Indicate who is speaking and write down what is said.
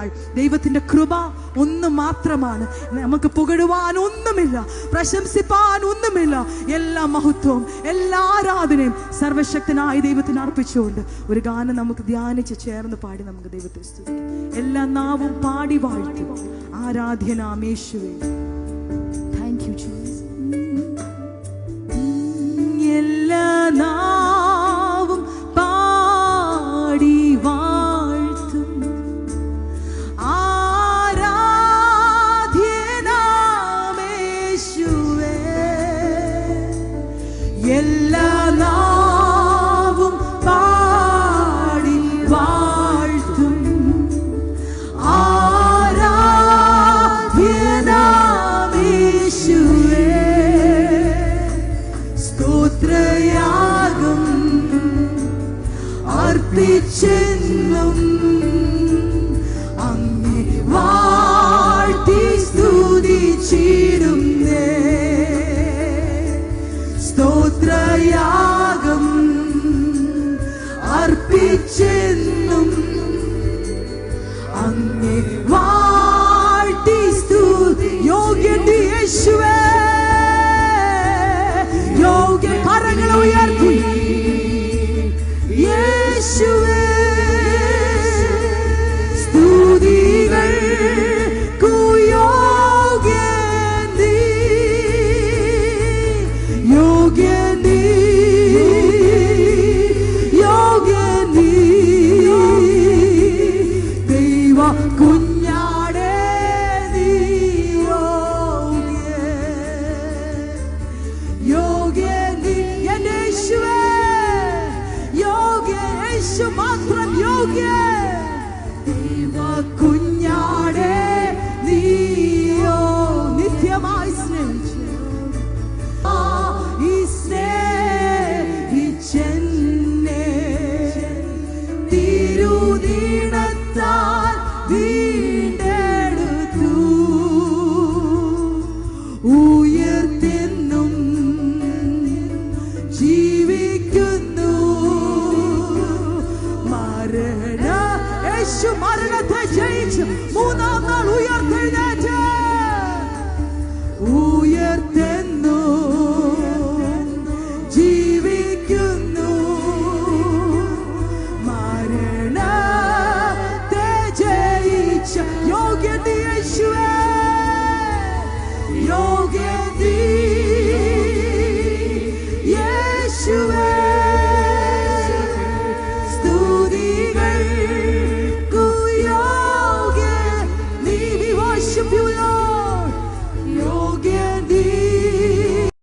Speaker 1: ദൈവത്തിന്റെ കൃപ ഒന്ന് മാത്രമാണ്. നമുക്ക് പുകഴുവാൻ ഒന്നുമില്ല, പ്രശംസിപ്പാൻ ഒന്നുമില്ല. എല്ലാ മഹത്വവും എല്ലാ ആരാധനയും സർവശക്തനായ ദൈവത്തിന് അർപ്പിച്ചുകൊണ്ട് ഒരു ഗാനം നമുക്ക് ധ്യാനിച്ച് ചേർന്ന് പാടി നമുക്ക് ദൈവത്തെ സ്തുതിക്കാം. എല്ലാ നാവും പാടി വാഴ്ത്തി ആരാധ്യനാം യേശുവേ. Thank you Jesus. എല്ലാ നാവും പാടി വാഴ്ത്തും എല്ലാ നാവും പാടി വാഴ്ത്തും ആരാധ്യനാം യേശുവേ. സ്തോത്രയാഗം അർപ്പിച്ചെന്നും അങ്ങേ വാഴ്ത്തി സ്തുതിച്ചിടുന്നേ. സ്തോത്രയാഗം അർപ്പിച്ചെന്നും അങ്ങേ വാഴ്ത്തി സ്തുതി. യോഗ്യൻ യേശുവേ, യോഗ്യൻ. കരങ്ങൾ ഉയർത്തി യേശുവേ. സ്തുതികൾ മാത്രം യോഗ്യൻ. ദൈവ കുഞ്ഞാടേ നീയോ നിത്യമായി സ്നേഹിച്ചു ഈ സ്നേഹിച്ചെന്നെ തിരുനീണത്താൽ വീണ്ടെടുത്തു. ഉയർത്തെന്നും ജീവിക്കുന്നു. യേശു മരണത്തെ ജയിച്ച് മൂന്നാം നാൾ ഉയർത്തെഴുന്നേറ്റ്. ഉയർത്തെന്നു ജീവിക്കുന്നു. മരണത്തെ ജയിച്ച